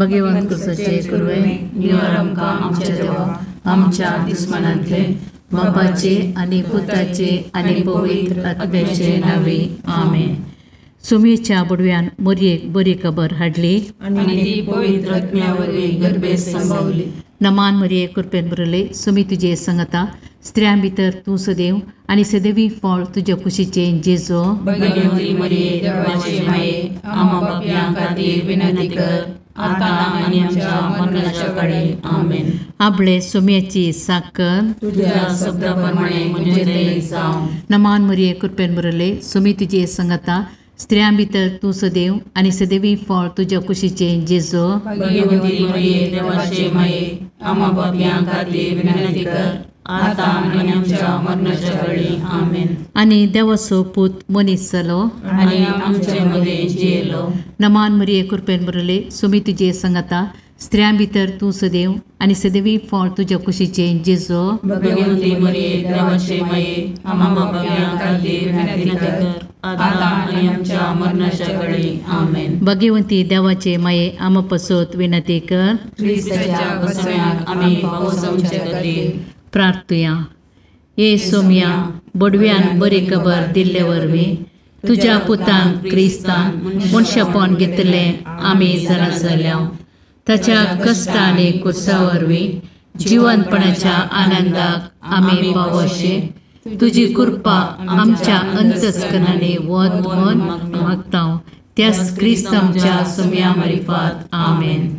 भगवंत तुझे कुरवे निवार आमकां आमच्या देवा आमच्या दुस्मनांतले बापाचे आनी पुताचे आनी पवित्र आत्म्याचे नावे आमेन. सुमेच्या बुडव्यान मोरयेक बरी खबर हाडली आनी ती पवित्र आत्म्या वरवीं गर्भेत संभावली. नमान मरिये कृपेन बरले सुमी तुजे संगता स्त्रियां भितर तूं सदैव आनी सदैवी फळ तुज्या कुशीचे जेजो. भगवंती मरिये देवाचे माये आम्हा पापयां खातीर विनंती कर आता आनी आमच्या मरणाच्या काळी आमेन. आपले सुम्याची साकर तुझ्या शब्दाप्रमाणे म्हजे दये जावं. नमान मरिये कृपेन बरले सुमी तुजे संगता स्त्रियां भितर तूं सदैव आनी सदैवी फळ तुज्या कुशीचे जेजो. भगवंती मरिये देवाचे माये आम्हा पापयां खातीर विनंती कर आता आनी आमच्या मरणाच्या काळी आमेन. आनी देवाचो पूत मनीस जालो आनी आमचे मदे जियेलो. नमान मरिये कृपेन बरले सुमी तुजे संगता स्त्रियां भितर तूं सदैव आनी सदैवी फळ तुज्या कुशीचे जेजो. भगवंती मरिये देवाचे माये आम्हा पापयां खातीर विनंती कर आता आनी आमच्या मरणाच्या काळी आमेन. भगवंती देवाचे माये आम पसोत विनंती कर. ख्रिस्ताच्या वसण्याक आमी पावसावचे खातीर प्रार्थुया. ये सोम्या बडव्यान बरी खबर दिल्ले वरवीं तुज्या पुतांक क्रिस्तान मनशापण घेतले आमी जाणा जाल्या. ताच्या कश्ट आनी कुर्सा वरवीं जिवंतपणाच्या आनंदाक आमी पावोशे तुजी कृपा आमच्या अंतस्करणाने वद म्हूण मागता. त्याच क्रिस्तांच्या सोम्या मार्फत आमेन.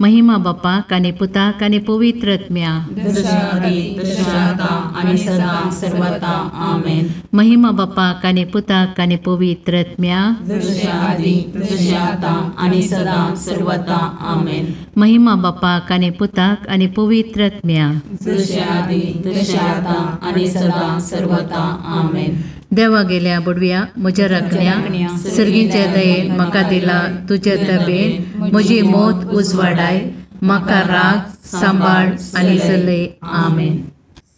महिमा बापाक आनी पुताक आनी पवित्र आत्म्या जशा आदी तशा आता आनी सदां सर्वथा आमेन. महिमा बापाक आनी पुताक आनी पवित्र आत्म्या जशा आदी तशा आता आनी सदां सर्वथा आमेन. महिमा बापाक आनी पुताक आनी पवित्र आत्म्या जशा आदी तशा आता आनी सदां सर्वथा आमेन. देवा गेल्या बुडव्या म्हज्या राखण्या सर्गीच्या दयेन म्हाका दिला तुज्या तबेन म्हजी मोत उजवाडाय म्हाका राग सांबाळ आनी चलय आमेन.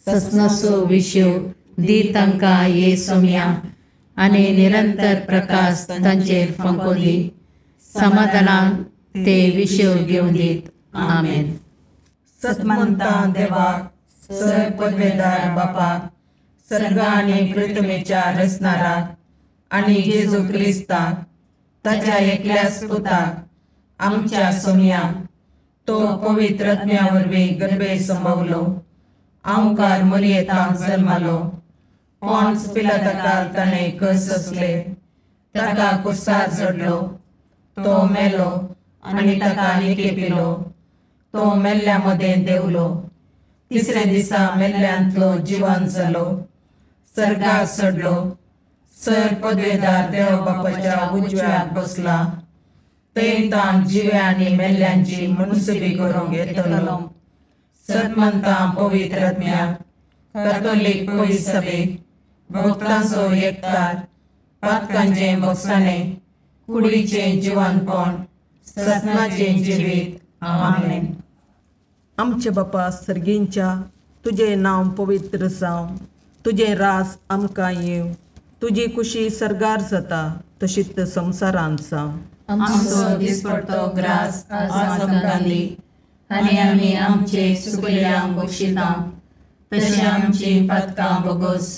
ससनाचो विशव दी तांकां ये सोम्या आनी निरंतर प्रकाश तांचेर फंको दी. समाधानान ते विशव घेवन दीत आमेन. सतमंता देवाक सर पदवेदार बापाक सर्ग आनी पृथ्वीच्या रचणाराक आनी जेजू क्रिस्ताक ताच्या एकल्याच पुताक आमच्या सोम्याक तो पवित्र आत्म्या वरवीं गर्भेत संभवलो. ओंकार मरियेंताक जल्मालो. पोंच पिलाताकाक ताणें कस सोंसले. ताका कुर्सार चडलो. तो मेलो आनी ताका निकेपिलो. तो मेल्ल्या मदें देवलो. तिसऱ्या दिसा मेल्ल्यांतलो जिवंत जालो. सर्गाक चडलो. सर पदवेदार देव बापाच्या उजव्याक बसला. थंय ताण जिव्या आनी मेल्ल्यांची मनसुबी करूंक येतलो. सतमंतां पवित्र आत्म्याक कॅथोलीक पयस सभेक भक्तांचो एकठार पातकांचें बगसाणें कुडीचें जिवंतपण सतनाचें जिवीत आमेन. आमचे बापा सर्गींच्या तुझे नांव पवित्र जावं. तुझे रास आमकां येव. तुजी कुशी सर्गार जाता तशीच संवसारांत जावं. आमचो दिसपडटो ग्रास आज आमकां दी आनी आमी आमचे सुकल्यांक बक्षिता तशें आमची पातकां बोगोस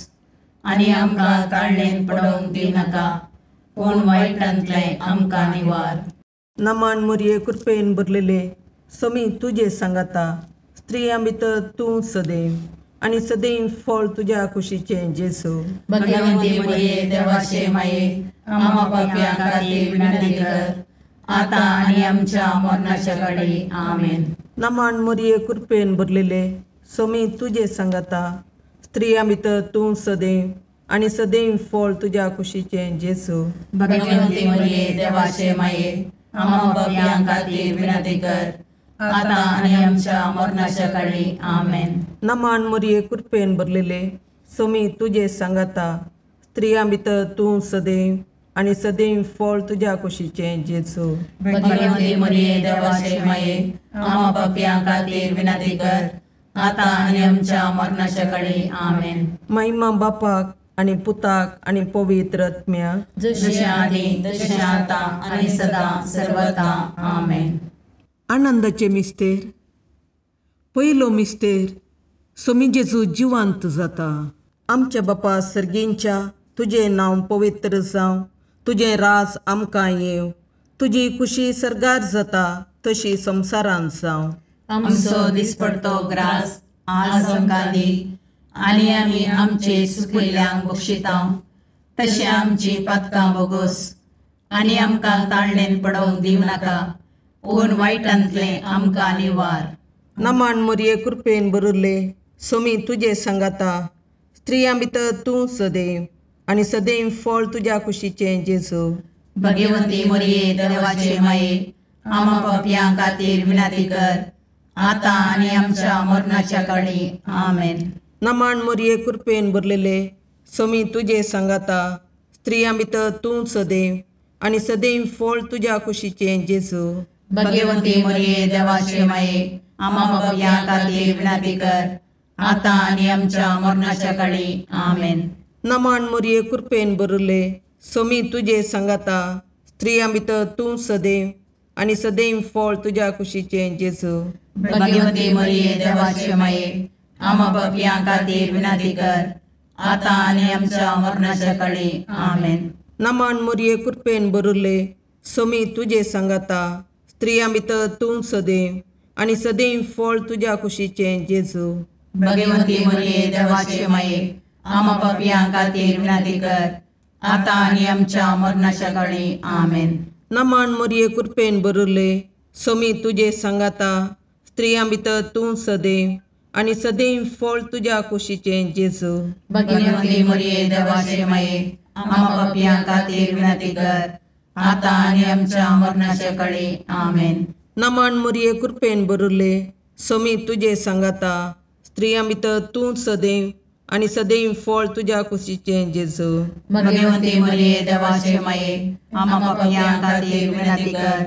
आनी आमकां काळणेन पडोवंक दिनाका पूण वायटांतलें आमकां निवार. नमान मरिये कृपेन भरलेले समी तुजे सांगाता स्त्रियां भितर तूं सदैव आनी सदैव फळ तुज्या कुशीचे जेजू. भगवंती मरिये देवाचे माये आम्हा पापयां खातीर विनंती कर आता आनी आमच्या मरणाच्या काळी आमेन. नमान मरिये कृपेन भरलेले समी तुजे सांगाता स्त्रियां भितर तूं सदैव आनी सदैव फळ तुज्या कुशीचे जेजू. भगवंती मरिये देवाचे माये आम्हा पापयां खातीर विनंती कर आता आनी आमच्या मरणाच्या काळी आमेन. नमान मरिये कृपेन भरलेले समी तुजे सांगाता स्त्रियां भितर तूं सदैव आनी सदैव फळ तुज्या कुशीचे जेजू. भगवंती मरिये देवाचे माये आम्हा पापयां खातीर विनंती कर आता आनी आमच्या मरणाच्या काळी आमेन. महिमा बापाक आनी पुताक आनी पवित्र आत्म्याक जशें आदी तशें आता आनी सदां सर्वथा आमेन. आनंदाचे मिस्तेर. पयलो मिस्तेर, सोमी जेजू जिवंत जाता. आमच्या बापा सर्गींच्या, तुजें नांव पवित्र जावं, तुजें रास आमकां येवं, तुजी खुशी सरगार जाता तशी संवसारांत जावं. आमचो दिसपडतो ग्रास आज आमकां दी, आनी आमी आमचे चुकिल्ल्यांक बक्षिता, तशें आमची पातकां बोगोस, आनी आमकां ताळणेन पडोवंक दिवं नाका, पूण वायटांतलें आमकां निवार. नमान मोरये कृपेन बरुल्ले, सोमी तुजे सांगाता, स्त्रियां भितर तूं सदैव, आनी सदैव फळ तुज्या कुशीचें जेजू. भगवंती मोरये देवाचे माये, आमा पापयां खातीर विनंती कर, आतां आनी आमच्या मरणाच्या काळी. आमेन. नमान मोरये कृपेन भरलेले, सोमी तुजे सांगाता, स्त्रियां भितर तूं सदैव, आनी सदैव फळ तुज्या कुशीचें जेजू. भगवंती मोरये देवाचे माये, आमा पापयां खातीर विनंती कर, आतां आनी आमच्या मरणाच्या काळी. आमेन. नमान मोरये कृपेन भरले, सोमी तुजे सांगाता, स्त्रियां भितर तूं सदैव, आनी सदैव फळ तुज्या कुशीचें जेजू. भगवंती मोरये देवाचे माये, आमा पापयां खातीर विनंती कर, आतां आनी आमच्या मरणाच्या काळी. आमेन. नमान मोरये कृपेन भरले, सोमी तुजे सांगाता, स्त्रियां भितर तूं सदैव, आनी सदैव फळ तुज्या कुशीचें जेजू. भगवंती मोरये देवाचे माये, आमा पापयां खातीर विनंती कर, आतां आनी आमच्या मरणाच्या काळी. आमेन. नमान मोरये कृपेन भरले, सोमी तुजे सांगाता, स्त्रियां भितर तूं सदैव, आनी सदैव फळ तुज्या कुशीचें जेजू. भगवंती मोरये देवाचे माये, आमा पापयां खातीर विनंती कर, आतां आनी आमच्या मरणाच्या काळी. आमेन. नमान मोरये कृपेन भरले, सोमी तुजे सांगाता, स्त्रियां भितर तूं सदैव, आनी सदैव फळ तुज्या कुशीचें जेजू. भगवंती मोरये देवाचे माये, आमा पापयां खातीर विनंती कर,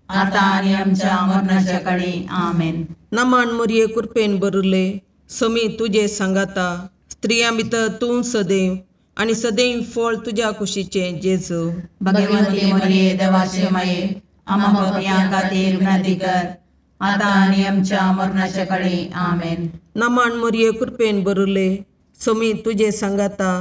आतां आनी आमच्या मरणाच्या काळी. आमेन. नमान मोरये कृपेन भरले, सोमी तुजे सांगाता, स्त्रियां भितर तूं सदैव, आनी सदैव फळ तुज्या कुशीचें जेजू. भगवंती मोरये देवाचे माये, आमा पापयां खातीर विनंती कर, आतां आनी आमच्या मरणाच्या काळी. आमेन. नमान मोरये कृपेन भरले, सोमी तुजे सांगाता,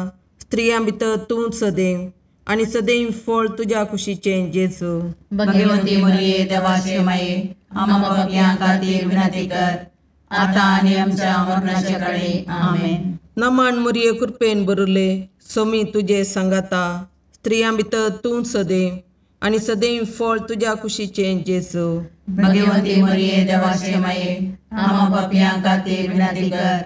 स्त्रियां भितर तूं सदैव, आनी सदैव फळ तुज्या कुशीचें जेजू. भगवंती मोरये देवाचे माये, आमा पापयां खातीर विनंती कर, आतां आनी आमच्या मरणाच्या काळी. आमेन. नमान मोरये कृपेन भरले, सोमी तुजे सांगाता, स्त्रियां भितर तूं सदैव, आनी सदैव फळ तुज्या कुशीचें जेजू. भगवंती मोरये देवाचे माये, आमा पापयां खातीर विनंती कर,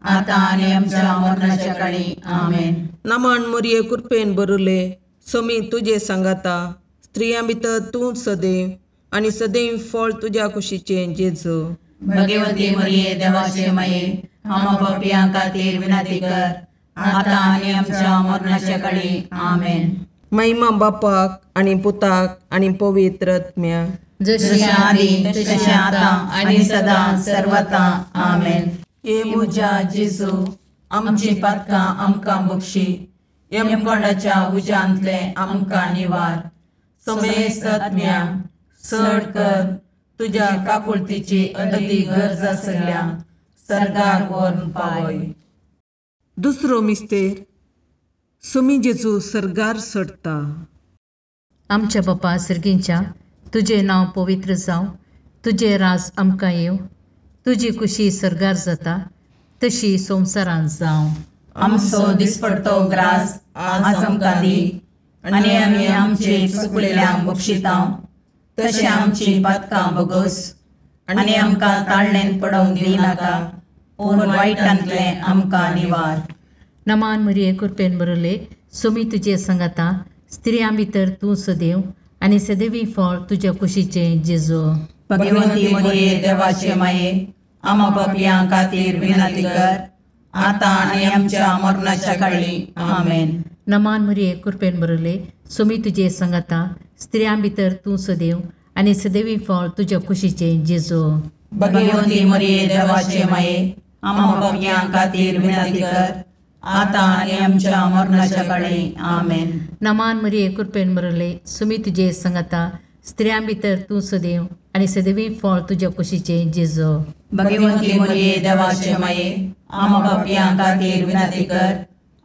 आतां आनी आमच्या मरणाच्या काळी. आमेन. नमान मोरये कृपेन भरले, सोमी तुजे सांगाता, स्त्रियां भितर तूं सदैव, आनी सदैव फळ तुज्या कुशीचें जेजू. भगवंती मोरये देवाचे माये, आमा पापयां खातीर विनंती कर, आतां आनी आमच्या मरणाच्या काळी. आमेन. महिमा बापाक आनी पुताक आनी पवित्र आत्म्याक, जशी आदी तशी आतां आनी सदां सर्वता. आमेन. ये म्हज्या जेजू, आमची पातकां आमकां बक्षी, यमकोंडाच्या उज्यांतले आमकां निवार. समेस्त आत्म्या चड कर, तुज्या काकुळतीची अदी गरज आसल्या सर्गाक व्हरून पावय. दुसरो मिस्तेर, सोमी जेजू सर्गार सडटा. आमच्या बापा सर्गींच्या, तुजें नांव पवित्र जावं, तुजें राज आमकां येवं, तुजी खुशी सरगार जाता तशी संवसारांत जावं. आमचो दिसपडतो ग्रास आज आमकां दी, आनी आमी आमचे चुकलेल्यांक बक्षिता, तशें आमची पातकां बोगोस, आनी आमकां ताळणेन पडोवंक दिनाका, पूण वायटांतलें आमकां निवार. नमान मोरये कृपेन बरयले, सोमी तुजे सांगाता, स्त्रियां भितर तूं सदैव, आनी सदैवी फळ तुज्या कुशीचें जेजू. भगवंती मोरये देवाचे माये, आमा पापयां खातीर विनंती कर, आतां आनी आमच्या मरणाच्या काळी. आमेन. नमान मोरये कृपेन बरयले, सोमी तुजे सांगाता, स्त्रियां भितर तूं सदैव, आनी सदैवी फळ तुज्या कुशीचें जेजू. भगवंती मोरये देवाचे माये, आमा पापयां खातीर विनंती कर, आतां आनी आमच्या मरणाच्या काळी. आमेन. नमान मोरये कृपेन बरयले, सोमी तुजे सांगाता, स्त्रियां भितर तूं सदैव आनी सदैवी फळ तुज्या कुशीचें जेजू. भगवंती मरिये देवाचे माये आम पापियां खातीर विनंती कर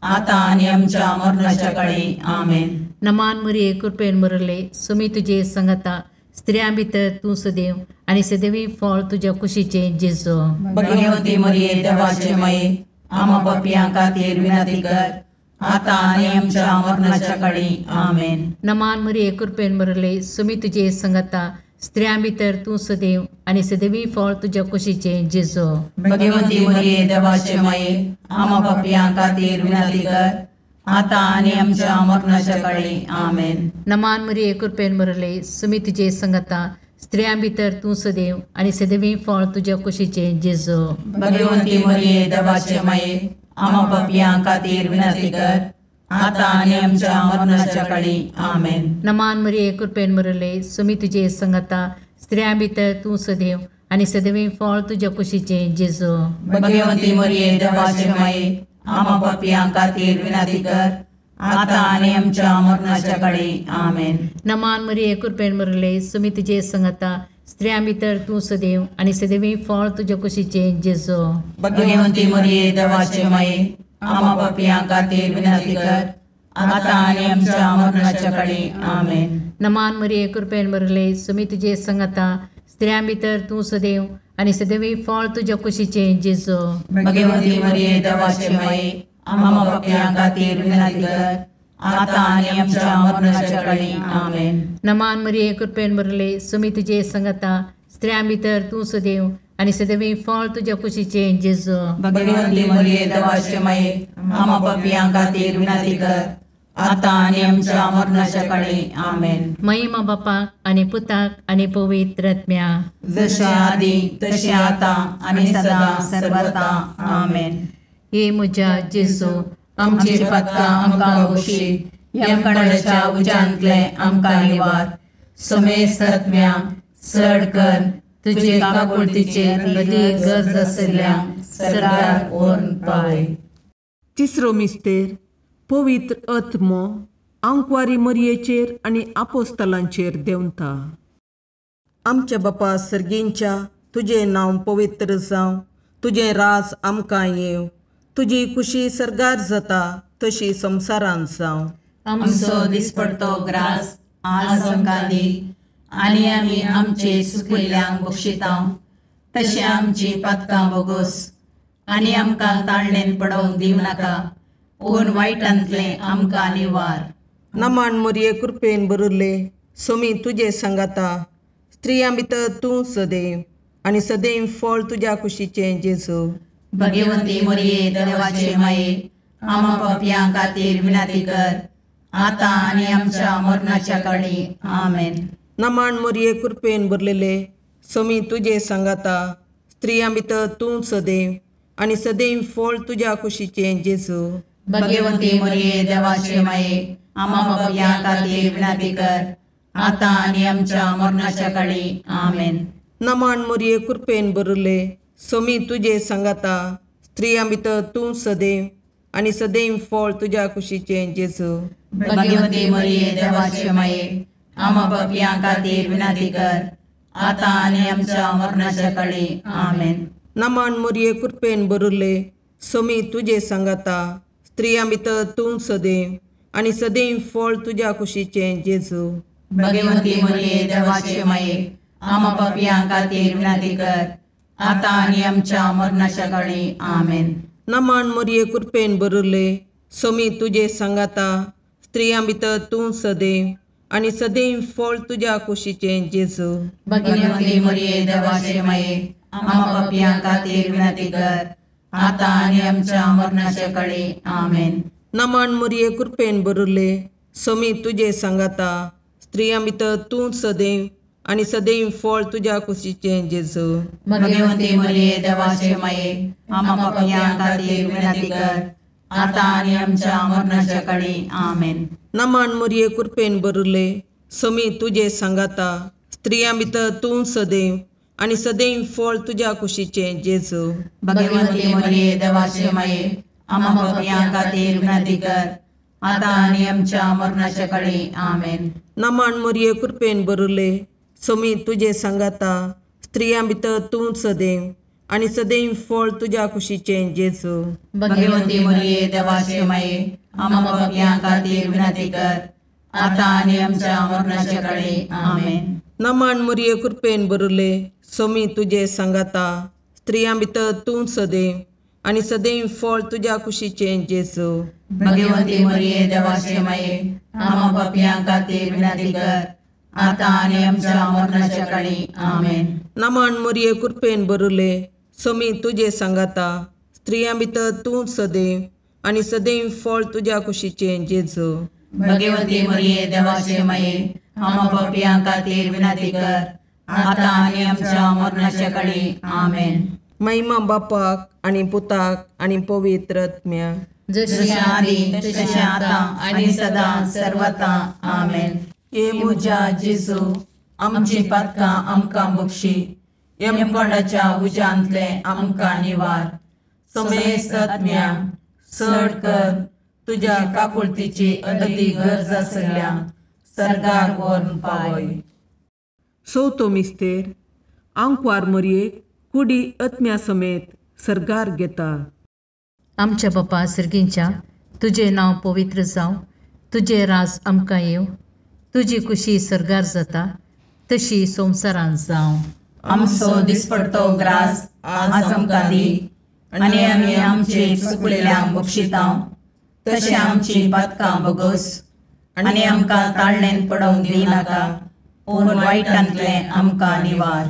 आता आनी आमच्या मरणाच्या काळी आमेन. नमान मरिये कृपेन मरले सुमी तुजे संगता स्त्रियां भितर तूं सदैव आनी सदैवी फळ तुज्या कुशीचें जेजू. भगवंती मरिये देवाचे माये आम पापियां खातीर विनंती कर आता आनी आमच्या मरणाच्या काळी आमेन. नमान मरिये कृपेन मरले सुमी तुजे संगता स्त्रियां भितर तूं सदैव आनी सदैवी फळ तुज्या कुशीचें जेजू. भगवंती मरिये देवाचे माये आम पापियां खातीर विनंती कर आता आनी आमच्या मरणाच्या काळी आमेन. नमान मरिये कृपेन मरले सुमी तुजे संगता स्त्रियां भितर तूं सदैव आनी सदैवी फळ तुज्या कुशीचें जेजू. भगवंती मरिये देवाचे माये आम पापियां खातीर विनंती कर आता आनी आमच्या मरणाच्या काळी आमेन. नमान मरिये कृपेन मरले सुमी तुजे संगता स्त्रियां भितर तूं सदैव आनी सदैवी फळ तुज्या कुशीचें जेजू. भगवंती मरिये देवाचे माये आम पापियां खातीर विनंती कर आता आनी आमच्या मरणाच्या काळी आमेन. नमान मरिये कृपेन मरले सुमी तुजे संगता स्त्रियां भितर तूं सदैव आनी सदैवी फळ तुज्या कुशीचें जेजू. भगवंती मरिये देवाचे माये आम पापियां खातीर विनंती कर आता आनी आमच्या मरणाच्या काळी आमेन. नमान मरिये कृपेन मरले सुमी तुजे संगता स्त्रियां भितर तूं सदैव आनी सदैवी फळ तुज्या कुशीचें जेजू. भगवंती मरिये देवाचे माये आम पापियां खातीर विनंती कर आता आनी आमच्या मरणाच्या काळी आमेन. नमान मरिये कृपेन मरले सुमी तुजे संगता स्त्रियां भितर तूं सदैव आनी सदैवी फळ तुज्या कुशीचें जेजू. भगवंती मरिये देवाचे माये आम पापियां खातीर विनंती कर आता आनी आमच्या मरणाच्या काळी आमेन. महिमा बापाक आनी पुताक आनी पवित्र आत्म्या जशे आदी तशे आता आनी सदा सर्वदा आमेन. हे म्हज्या जेजू आमची पदकां आमकां बक्षी यमकणाच्या उज्यांतले आमकां निवार. सुमेस्त आत्म्या चड कर तुजे काकुळतीचेर अदीक गरज आशिल्ल्यांक सरकार ओर्न पावय. तिसरो मिस्तेर पवित्र आत्मो आंकवारी मरयेचेर आनी आपोस्तलांचेर देंवता. आमच्या बापा सर्गेंच्या तुजें नांव पवित्र जावं, तुजें राज आमकां येवं, तुजी कुशी सरगार जाता तशी संवसारांत जावं. आमचो दिसपडतो ग्रास आज आमकां दी आनी आमी आमचे चुकिल्ल्यांक बक्षितांव. तशें आमची पातकां बोगोस आनी आमकां ताळणेन पडोवंक दिवं नाका पूण वायटांतले आमकां निवार. नमान मरये कृपेन बरले सोमी तुजे सांगाता स्त्रियां भितर तूं सदैव आनी सदैव फळ तुज्या कुशीचें जेजू. भगवंती मरिये देवाचे माये आम पापियां खातीर विनंती कर आता आनी आमच्या मरणाच्या काळी आमेन. नमान मरये कृपेन बरलेले सोमी तुजे सांगाता स्त्रियां भितर तूं सदैव आनी सदैव फळ तुज्या कुशीचें जेजू. भगवंती मरिये देवाचे माये आम पापियां खातीर विनंती कर आता आनी आमच्या मरणाच्या काळी आमेन. नमान मरये कृपेन बरले सोमी तुजे सांगाता स्त्रियां भितर तूं सदैव आनी सदैव फळ तुज्या कुशीचें जेजू. भगवंती मरिये देवाचे माये आम पापियां खातीर विनंती कर आता आनी आमच्या मरणाच्या काळी आमेन. नमान मरये कृपेन बरले सोमी तुजे सांगाता स्त्रियां भितर तूं सदैव आनी सदैव फळ तुज्या कुशीचें जेजू. भगवंती मरिये देवाचे माये आम पापियां खातीर विनंती कर आता आनी आमच्या मरणाच्या काळी आमेन. नमान मरये कृपेन बरले सोमी तुजे सांगाता स्त्रियां भितर तूं सदैव आनी सदैव फळ तुज्या कुशीचें जेजू. भगवंती मरिये देवाचे माये आम पापियां खातीर विनंती कर आता आनी आमच्या मरणाच्या काळी आमेन. नमान मरये कृपेन बरले सोमी तुजे सांगाता स्त्रियां भितर तूं सदैव आनी सदैव फळ तुज्या कुशीचें जेजू. भगवंती मरिये देवाचे माये आम पापियां खातीर विनंती कर आता आनी आमच्या मरणाच्या काळी आमेन. नमान मरये कृपेन बरले सोमी तुजे सांगाता स्त्रियां भितर तूं सदैव आनी सदैव फळ तुज्या कुशीचें जेजू. भगवंती मरिये देवाचे माये आम पापियां खातीर विनंती कर आता आणि आमच्या मरणाच्या काळी आमेन. नमान मोरये कृपेन बरले सोमी तुझे सांगाता स्त्रियां भितर तूं सदैव आणि सदैव फळ तुझ्या कुशीचे जेजू. भगवंती मरिये देवाचे माये आम्हा पापियां खातीर विनंती कर, आता आणि आमच्या मरणाच्या काळी आमेन. नमान मोरये कृपेन बरले सोमी तुझे सांगाता स्त्रियां भितर तूं सदैव आणि सदैव फळ तुझ्या कुशीचे जेजू. भगवंती मरिये देवाचे माये आम्हा पापियां खातीर विनंती कर, आता आणि आमच्या मरणाच्या काळी आमेन. नमान मोरये कृपेन बरले सोमी तुझे सांगाता स्त्रियां भितर तूं सदैव आणि सदैव फळ तुझ्या कुशीचे जेजू. भगवंती मरिये देवाचे माये आम्हा पापियां खातीर विनंती कर, आता आणि आमच्या मरणाच्या काळी आमेन. महिमा बापाक आणि पुताक आणि पवित्र आत्म्याक, जशी आधी तशी आता आणि सदा सर्वथा आमेन. ये मुजा जेजू आमची पातकां आमकां बक्षी, यमकोंडाच्या उजांतले आमकां निवार. समेस्त आत्म्या चड कर तुझ्या काकुळतीची अदी गरज आसल्या सर्गार व्हरून पावय. चवथो मिस्तेर आंकवार मोरयेक कुडी आत्म्या समेत सर्गार घेता. आमच्या बापा सर्गींच्या तुझे नांव पवित्र जावं, तुझे राज आमकां येव, तुजी कुशी सर्गार जाता तशी संवसारांत जावं. आमचो दिसपडतो ग्रास आज आमकां दी, आनी आमी आमचे चुकलेल्यांक बक्षितांव, तशें आमची पातकां बगोस, आनी आमकां ताळणेन पडोवंक दिनाका, पूण वायटांतले आमकां निवार.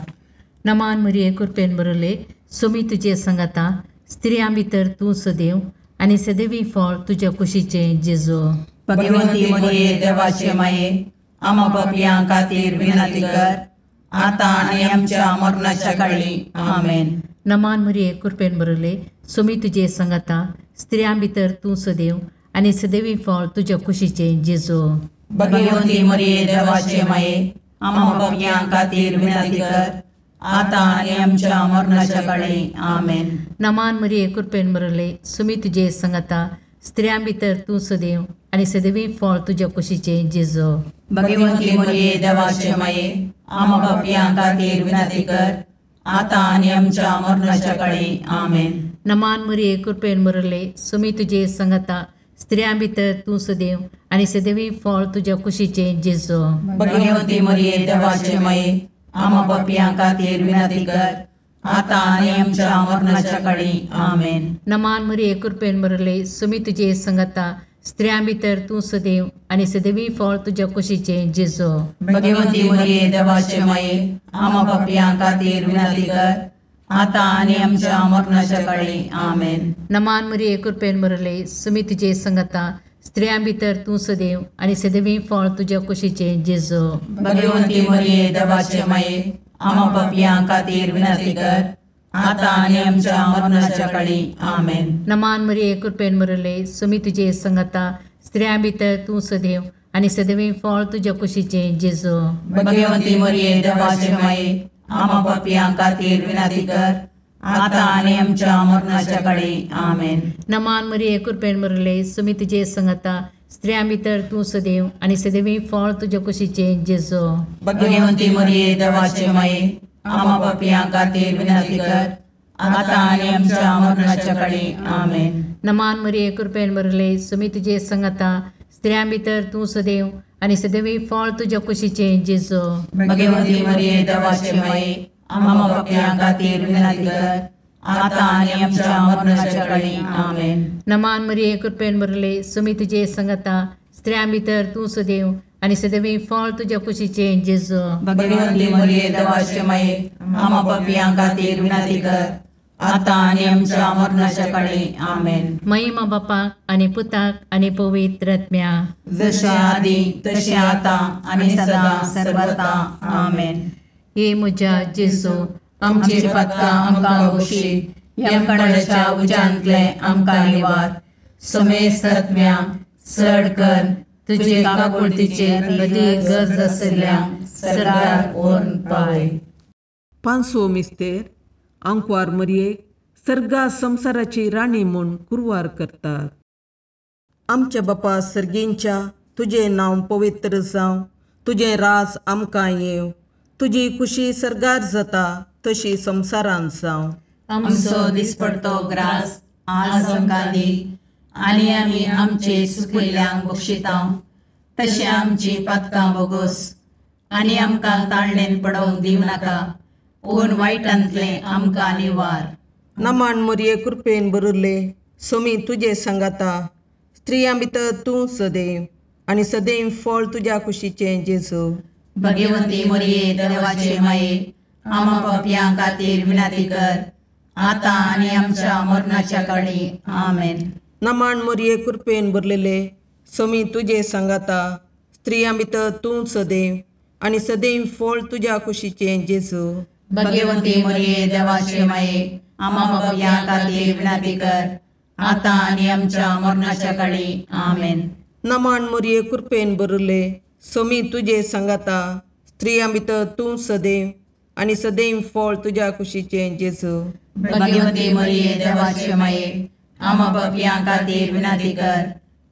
नमान मरिये कृपेन बरले सोमी तुझे सांगाता स्त्रियां भितर तूं सदैव आणि सदैवी फळ तुझ्या कुशीचे जेजू. भगवंती मरिये देवाचे माये आम्हा पापियां खातीर विनंती कर, आता आणि आमच्या मरणाच्या काळी आमेन. नमान मरिये कृपेन बरले सोमी तुझे सांगाता स्त्रियां भितर तूं सदैव आणि सदैवी फळ तुझ्या कुशीचे जेजू. भगवंती मरिये देवाचे माये आम्हा पापियां खातीर विनंती कर, आता आणि आमच्या मरणाच्या काळी आमेन. नमान मरिये कृपेन बरले सोमी तुझे सांगाता स्त्रियां भितर तूं सदैव आणि सदैवी फळ तुझ्या कुशीचे जेजू. भगवंती मरिये देवाचे माये आम्हा पापियां खातीर विनंती कर, आता आणि आमच्या मरणाच्या काळी आमेन. नमान मरिये कृपेन बरले सोमी तुझे सांगाता स्त्रियां भितर तूं सदैव आणि सदैवी फळ तुझ्या कुशीचे जेजू. भगवंती मरिये देवाचे माये आम्हा पापियां खातीर विनंती कर, आता आणि आमच्या मरणाच्या काळी आमेन. नमान मरिये कृपेन बरले सोमी तुझे सांगाता स्त्रियां भितर तूं सदैव आणि सदैवी फळ तुझ्या कुशीचे जेजू. भगवंती मरिये देवाचे माये आम्हा पापियां खातीर विनंती कर, आता आणि आमच्या मरणाच्या काळी आमेन. नमान मरिये कृपेन बरले सोमी तुझे सांगाता स्त्रियां भितर तूं सदैव आणि सदैवी फळ तुझ्या कुशीचे जेजू. भगवंती मरिये देवाचे माये आम्हा पापियां खातीर विनंती कर, आता आणि आमच्या मरणाच्या काळी आमेन. नमान मरिये कृपेन बरले सोमी तुझे सांगाता स्त्रियां भितर तूं सदैव आणि सदैवी फळ तुझ्या कुशीचे जेजू. भगवंती मरिये देवाचे माये आम्हा पापियां खातीर विनंती कर, आता आणि आमच्या मरणाच्या काळी आमेन. नमान मरिये कृपेन बरले सोमी तुझे सांगाता स्त्रियां भितर तूं सदैव आणि सदैवी फळ तुझ्या कुशीचे जेजू. भगवंती मरिये देवाचे माये आम्हा पापियां खातीर विनंती कर, आता आणि आमच्या मरणाच्या काळी आमेन. नमान मरिये कृपेन बरले सोमी तुझे सांगाता स्त्रियां भितर तूं सदैव आणि सदैवी फळ तुझ्या कुशीचे जेजू. भगवंती मरिये देवाचे माये आम्हा पापियां खातीर विनंती कर, आता आणि आमच्या मरणाच्या काळी आमेन. नमान मरिये कृपेन बरले सोमी तुझे सांगाता स्त्रियां भितर तूं सदैव आणि सदैवी फळ तुझ्या कुशीचे जेजू. भगवंती मरिये देवाचे माये आम्हा पापियां खातीर विनंती कर, आता आणि आमच्या मरणाच्या काळी आमेन. महिमा बापाक आणि पुताक आणि पवित्र आत्म्याक, जशे आधी तशे आता आणि सदा सर्वथा आमेन. हे म्हज्या जेजू आमची पातकां आमकां बक्षी, यमकंडाच्या उजांतले आमकां निवार. समेस्त आत्म्या चड कर तुजे काकुळतीचे अदी गरज आसल्यांक सर्गार व्हरून पावय. पांचवो मिस्तेर आंकवार मोरयेक सर्गा संवसाराची राणी म्हूण कुरवार करतात. आमच्या बापा सर्गींच्या तुझे नांव पवित्र जावं, तुझे रास आमकां येव, तुजी खुशी सरगार जाता तशी संवसारांत जावं. आमचो दिसपडतो ग्रास आज आमकां दी, आनी आमी आमचे सुकयल्यांक बक्षितां. तशें आमची पातकां बोगोस, आनी आमकां ताळणेन पडोवंक दिवं नाका, पूण वायटांतले आमकां निवार. नमान मोरये कृपेन बरुल्ले, सोमी तुजे सांगाता, स्त्रियां भितर तूं सदैव, आनी सदैव फळ तुज्या कुशीचें जेजू. भगवंती मोरये देवाचे माये, आमा पापयां खातीर विनाती कर, आतां आनी आमच्या मरणाच्या काळी. आमेन. नमान मोरये कृपेन भरलेले, सोमी तुजे सांगाता, स्त्रियां भितर तूं सदैव, आनी सदैव फळ तुज्या कुशीचें जेजू. भगवंती मोरये देवाचे माये, आमा पापयां खातीर विनाती कर, आतां आनी आमच्या मरणाच्या काळी. आमेन. नमान मोरये कृपेन भरले, सोमी तुजे सांगाता, स्त्रियां भितर तूं सदैव, आनी सदैव फळ तुज्या कुशीचें जेजू. भगवंती मोरये देवाचे माये, आमा पापयां खातीर विनाती कर,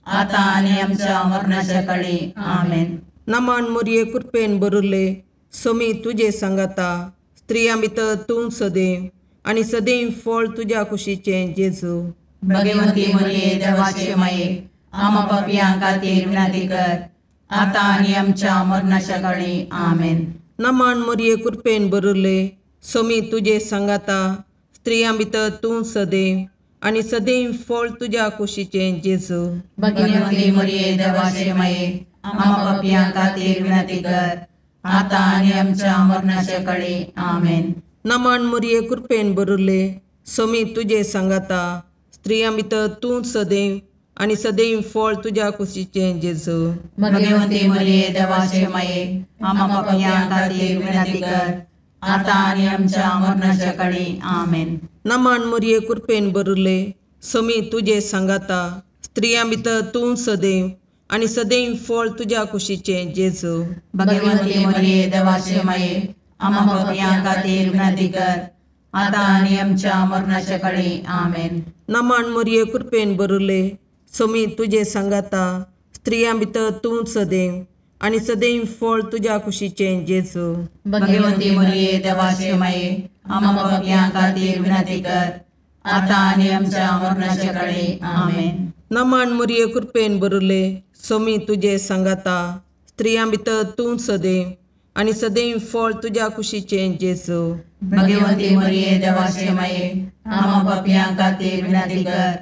आतां आनी आमच्या मरणाच्या काळी. आमेन. नमान मोरये कृपेन भरले, सोमी तुजे सांगाता, स्त्रियां भितर तूं सदैव, आनी सदैव फळ तुज्या कुशीचें जेजू. भगवंती मोरये देवाचे माये, आमा पापयां खातीर विनाती कर, आतां आनी आमच्या मरणाच्या काळी. आमेन. नमान मोरये कृपेन भरले, सोमी तुजे सांगाता, स्त्रियां भितर तूं सदैव, आनी सदैव फळ तुज्या कुशीचें जेजू. भगवंती मोरये देवाचे माये, आमा पापयां खातीर विनाती कर, आतां आनी आमच्या मरणाच्या काळी. आमेन. नमान मोरये कृपेन भरले, सोमी तुजे सांगाता, स्त्रियां भितर तूं सदैव, आनी सदैव फळ तुज्या कुशीचें जेजू. भगवंती मोरये देवाचे माये, आमा पापयां खातीर विनाती कर, आतां आनी आमच्या मरणाच्या काळी. आमेन. नमान मोरये कृपेन भरले, सोमी तुजे सांगाता, स्त्रियां भितर तूं सदैव, आनी सदैव फळ तुज्या कुशीचें जेजू. भगवंती मोरये देवाचे माये, आमा पापयां खातीर विनाती कर, आतां आनी आमच्या मरणाच्या काळी. आमेन. नमान मोरये कृपेन भरले, सोमी तुजे सांगाता, स्त्रियां भितर तूं सदैव, आनी सदैव फळ तुज्या कुशीचें जेजू. भगवंती मोरये देवाचे माये, आमा पापयां खातीर विनाती कर, आतां आनी आमच्या मरणाच्या काळी. आमेन. नमान मोरये कृपेन भरले, सोमी तुजे सांगाता, स्त्रियां भितर तूं सदैव, आनी सदैव फळ तुज्या कुशीचें जेजू. भगवंती मोरये देवाचे माये, आमा पापयां खातीर विनाती कर,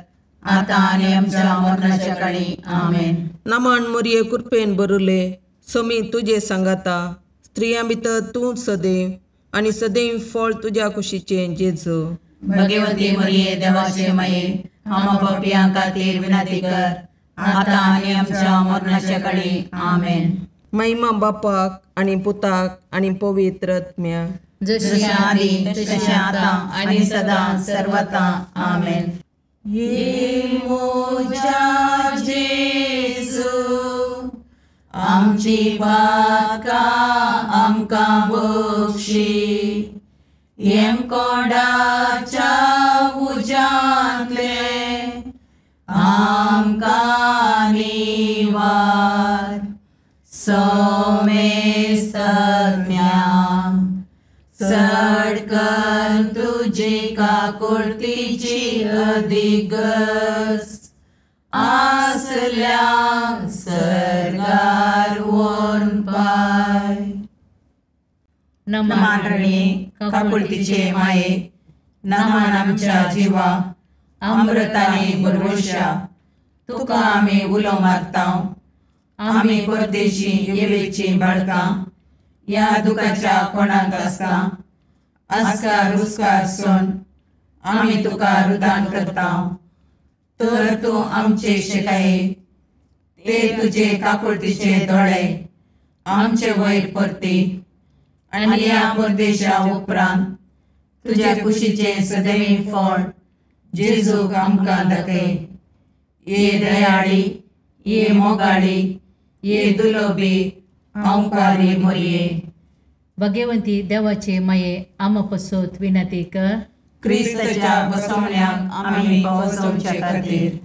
आतां आनी आमच्या मरणाच्या काळी. आमेन. नमान मोरये कृपेन भरले, सोमी तुजे सांगाता, स्त्रियां भितर तूं सदैव, आनी सदैव फळ तुज्या कुशीचें जेजू. भगवंती मोरये देवाचे माये, आमा पापयां खातीर विनाती कर, आतां आनी आमच्या मरणाच्या काळी. आमेन. महिमा बापाक आनी पुताक आनी पवित्र आत्म्याक, जशी आदी तशी आतां आनी सदां सर्वता. आमेन. ये मोजा जेजू, आमची पातकां आमकां बक्षी, येम कोणाच्या उज्यांतले आमकां निवार. सोमेस्त सडकन तुजी काकुळतीची अधिगस, आसल्या सरगार वोन पाय. नमान रणे काकुळतीचे माये, नमान आमच्या जिवा, अमृताने भरवशा, तुका आमी उलो मारतां. आमी परदेशी येवेची बाळकां, या दुखाच्या कोणाक आसता, आस्कार रुस्कार सोन आमी तुका रुदान करतां. तर तूं आमचे शिकाये, ते तुजे काकुळतीचे दोळे आमचे वयर परती, आनी या परदेशा उपरांत तुज्या कुशीचे सदैव फळ जेजूक आमकां दाखय. ये दयाळी, ये मोगाळी, ये दुलोबी, अंकारी मोरये. भगवंती देवाचे माये, आमा पसोत विनंती कर. क्रिस्ताच्या बसवण्याक आमी पावसोवचे खातीर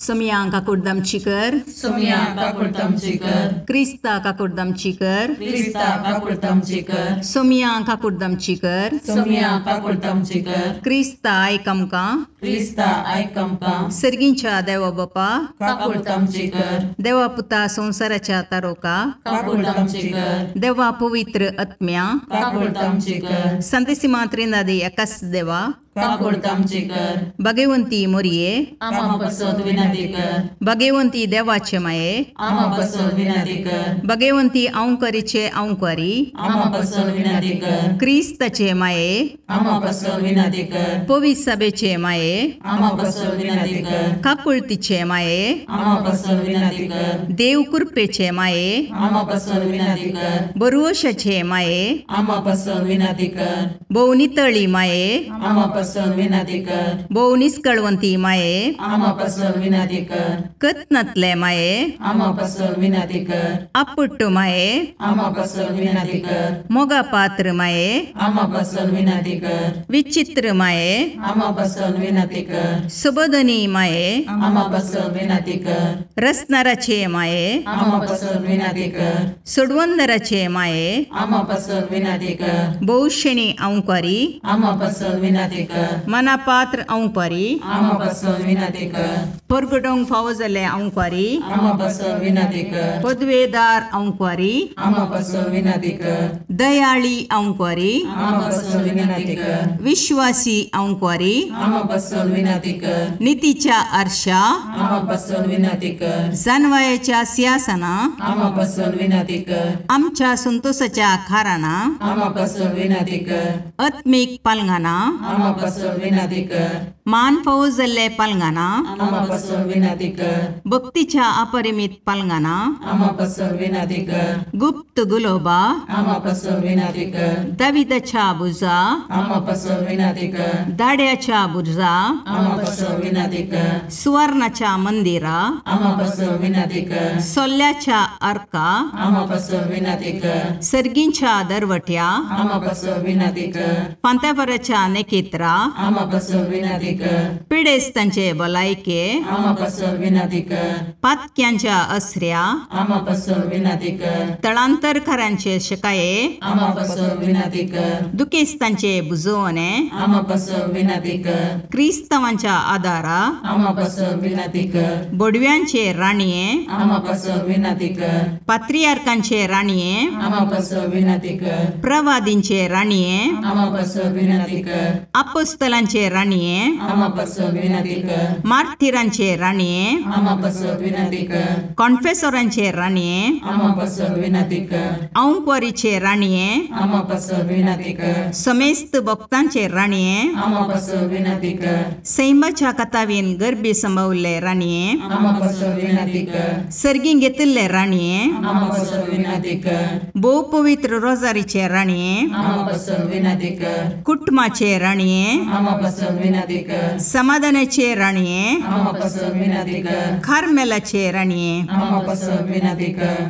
सोमिया काकुर्दमची कर, सोमिया काकुर्दमची कर, क्रिस्ता काकुर्दमची कर, क्रिस्ता काकुर्दमची कर, सोमिया काकुर्दमची कर, सोमिया काकुर्दमची कर, क्रिस्ता आयकमका, क्रिस्ता आयकमका, सर्गींच्या देवा बापा, काकुर्दमची कर, देवा पुता संसाराच्या तारोका, काकुर्दमची कर, देवा पवित्र आत्म्या, काकुर्दमची कर, संतसिमा त्रिनादी एकाच देवा, काकुर्दमची कर, भगवंती मोरये, आमा बसोद विनंती कर, भगवंती देवाचे माये, आमा बसोद विनंती कर, भगवंती औंकारीचे औंकारी, आमा बसोद विनंती कर, क्रिस्ताचे माये, आमा बसोद विनंती कर, पवित्र सभेचे माये, आमा बसोद विनंती कर, काकुळतीचे माये, आमा बसोद विनंती कर, देव कृपेचे माये, आमा बसोद विनंती कर, बरुवशाचे माये, आमा बसोद विनंती कर, भोवनितळी माये, आमा बसोद विनंती कर, भोवनिस्कळवंती माये, आमा बसोद विनंती कर, कत्नतले माये, आमा बसोद विनंती कर, अपुट्ट माये, आमा बसोद विनंती कर, मोगा पात्र माये, आमा बसोद विनंती कर, विचित्र माये, आमा बसोद विनंती कर, सुबोधनी माये, आमा बसोद विनंती कर, रसनाराचे माये, आमा बसोद विनंती कर, सोडवंदराचे माये, आमा बसोद विनंती कर, बहुशणी औंकारी, आमा बसोद विनंती कर, मनापात्र औंकारी, आमा बसोद विनंती कर, परगडोंग फावो जाल्ले औंकारी, आमा बसोद विनंती कर, पदवेदार औंकारी, आमा बसोद विनंती कर, दयाळी औंकारी, आमा बसोद विनंती कर, विश्वासी औंकारी, आमा बसोद विनंती कर, नीतीच्या आरशा, आमा बसोद विनंती कर, जानवायाच्या सिंहासना, आमा बसोद विनंती कर, आमच्या संतोषाच्या खाराना, आमा बसोद विनंती कर, आत्मिक पालंगाना, आमा बसोद विनंती कर, मान फावो जाल्ले पालंगाना, आमा बसोद विनंती कर, भक्तीच्या अपरिमित पालंगाना, आमा बसोद विनंती कर, गुप्त गुलोबा, आमा बसोद विनंती कर, दाविदाच्या बुजा, आमा बसोद विनंती कर, दाड्याच्या बुजा, आमा बसोद विनंती कर, सुवर्णाच्या मंदिरा, आमा बसोद विनंती कर, सोल्ल्याच्या अर्का, आमा बसोद विनंती कर, सर्गींच्या दरवट्या, आमा बसोद विनंती कर, पांतापराच्या नेकेत्रा, आमा बसोद विनंती कर, पिडेस्तांचे बलायके, आमा बसोद विनंती कर, पातक्यांच्या अस्र्या, आमा बसोद विनंती कर, तळांतरकारांचे शिकाये, आमा बसोद विनंती कर, दुखेस्तांचे बुजवणे, आमा बसोद विनंती कर, क्रिस्तवांच्या आदारा, आमा बसोद विनंती कर, बोडव्यांचे राणीये, आमा बसोद विनंती कर, पात्रियार्कांचे राणीये, आमा बसोद विनंती कर, प्रवादींचे राणीये, आमा बसोद विनंती कर, अपोस्तलांचे राणीये, आमा बसोद विनंती कर, मार्थिरांचे राणीये, आमा बसोद विनंती कर, कॉन्फेसरांचे राणीये, आमा बसोद विनंती कर, औंकवारीचे राणीये, आमा बसोद विनंती कर, समेस्त भक्तांचे राणीये, आमा बसोद विनंती कर, सैमाच्या कथावीन गर्भी संभवले राणीये, आमा बसोद विनंती कर, सर्गी घेतिल्ले राणीये, आमा बसोद विनंती कर, बहु पवित्र रोजारीचे राणीये, आमा बसोद विनंती कर, कुटुंबाचे राणीये, आमा बसोद विनंती कर, समाधानाचे राणीये, आमा बसोद विनंती कर, खारमेलाचे राणीये, आमा बसोद विनंती कर,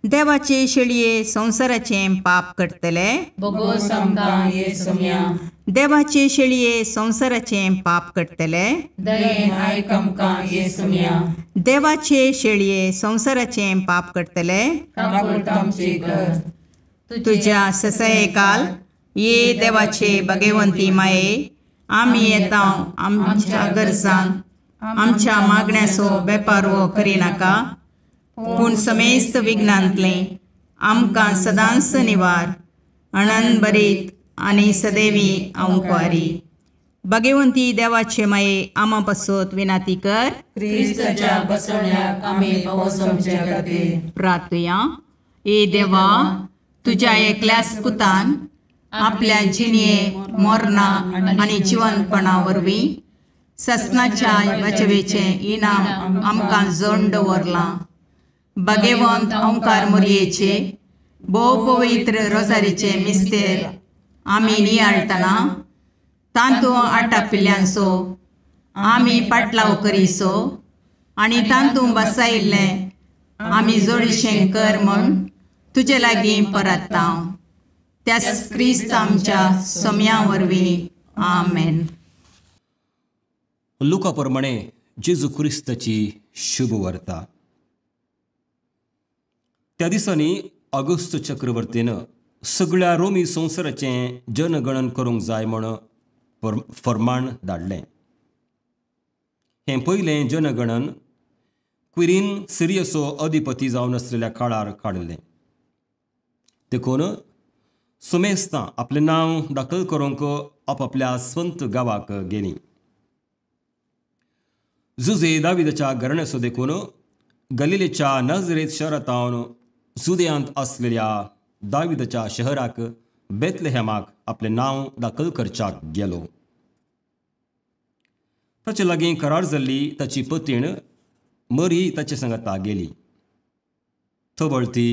देवाचे शेळये संसाराचे पाप करतले, बगो समका येसुम्या, देवाचे शेळये संसाराचे पाप करतले, दयेन आयकमका येसुम्या, देवाचे शेळये संसाराचे पाप करतले, काकुर्दमची कर, तुझ्या ससये काल ये देवाचे भगवंती माये, आम्ही येता आमच्या गरजांक, आमच्या मागण्याचो बेपारवो करिनाका, पूण समेस्त विघ्नांतले आमकां सदांच निवार, आनंद बरीत आनी सदैवी औंकवारी. भगवंती देवाचे माये आमा पासत विनाती कर. क्रिस्ताच्या बसवण्याक आमी पोवचोमचे खातीर प्रार्थया. ए देवा, तुझ्या एकल्याच पुतान आपल्या जिणये मोरणा आनी जिवंतपणा वरवीं ससनाच्या वाचवेचे इनाम आमकां जोड दवरलां. भगवंत ओंकार मोरयेचे भोव पवित्र रोजारीचे मिस्तेर आमी नियाळटना तांतू आटापिल्ल्यांचो आमी पाटलाव करीसो आनी तांतू बसायिल्लें आमी जोडशें कर म्हूण तुजे लागीं परतता. त्याच क्रिस्त आमच्या सोम्या वरवीं. आमेन. लुका प्रमाणे जेजू क्रिस्ताची शुभ वार्ता. त्या दिसांनी ऑगस्ट चक्रवर्तीन सगळ्या रोमी संवसाराचें जनगणन करूंक जाय म्हण फर्माण धाडलें. हें पयलें जनगणन क्विरीन सिरियसो अधिपती जावन आसलेल्या काळार काडलें. देखून सुमेस्तां आपलें नांव दाखल करूंक आपापल्या स्वंत गांवाक गेलीं. जुजे दाविदाच्या घराण्याचो देखून गलिलेच्या नाझरेत शहरांतावन जुदेयांत आसलेल्या दाविदाच्या शहराक बेथलेहेमाक आपलें नांव दाखल करच्याक गेलो. ताचे लागीं करार जाल्ली ताची पतीण मरी ताचे सांगाता गेली. थबळ ती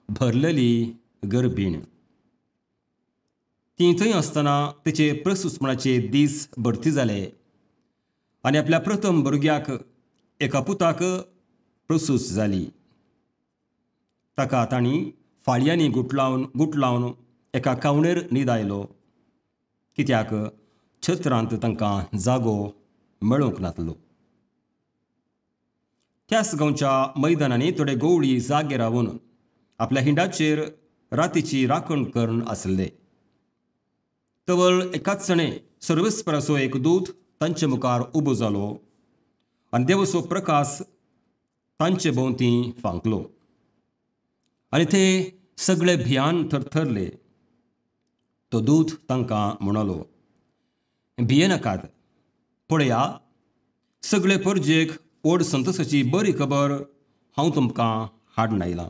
भरलेली गर्भीण. ती थंय आसतना तिचे प्रसूतपणाचे दीस भरती जाले आनी आपल्या प्रथम भुरग्याक एका पुताक प्रसूत जाली. ताका तांणी फाळयांनी गुटलावन एका कावणेर न्हिदायलो, कित्याक छत्रांत तांकां जागो मेळूंक नासलो. त्याच गांवच्या मैदानांनी थोडे गवळी जागे रावन आपल्या हिंडाचेर रातीची राखण करून आसले. तवळ एकाच सर्वेस्पराचो एक दूत तांचे मुखार उबो जालो आनी देवाचो प्रकाश तांचे भोंवती फांकलो आनी ते सगळे भियान थरथरले. तो दूत तांकां म्हणलो, भियेनाकात. पळया, सगळे परजेक व्हड संतोशाची बरी खबर हांव तुमकां हाडून आयलां.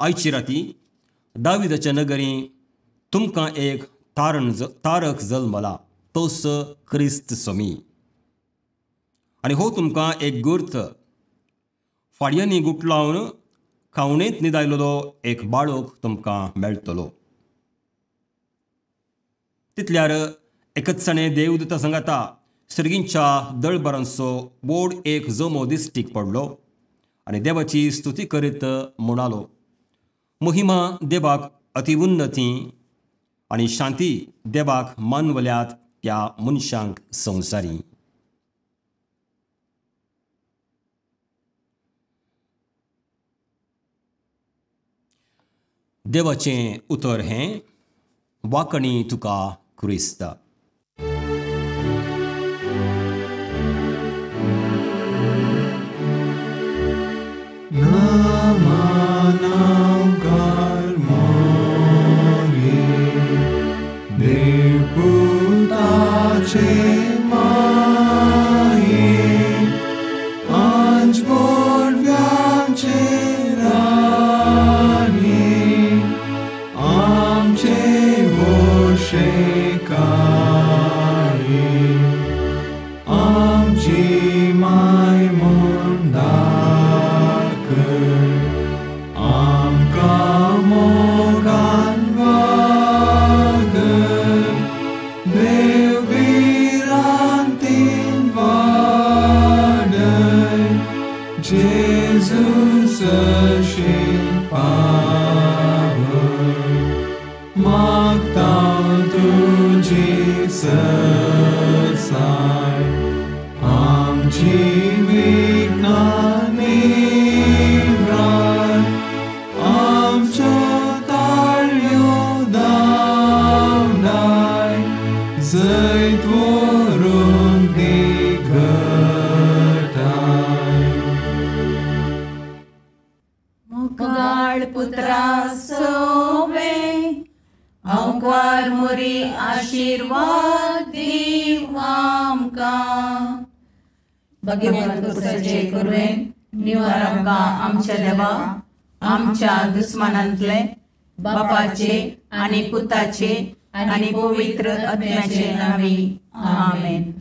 आयची राती दाविदाच्या नगरी तुमकां एक तारक जल्मला, तोच क्रिस्त स्वामी. आनी हो तुमकां एक गुर्त, फाळयांनी गुटलावन कावणेंत न्हिदायलो एक बाळक तुमकां मेळटलो. तितल्यार एकचाणें देवदूता सांगाता सर्गींच्या दळबरांचो व्हड एक जोमो दिश्टीक पडलो आनी देवाची स्तुती करीत म्हणलो, महिमा देवाक अतिउन्नती आनी शांती देवाक मानवल्यात त्या मनशांक संवसारी. देवाचें उतर हें, वाकणी तुका क्रिस्त. अवकार मोरी आशीर्वाद दीव आमकां. भगवंत तुझे करुवेन निवार आमकां आमच्या देवा, आमच्या दुस्मानांतले, बापाचे आनी पुताचे आनी पवित्र आत्म्याचे नांवी. आमेन.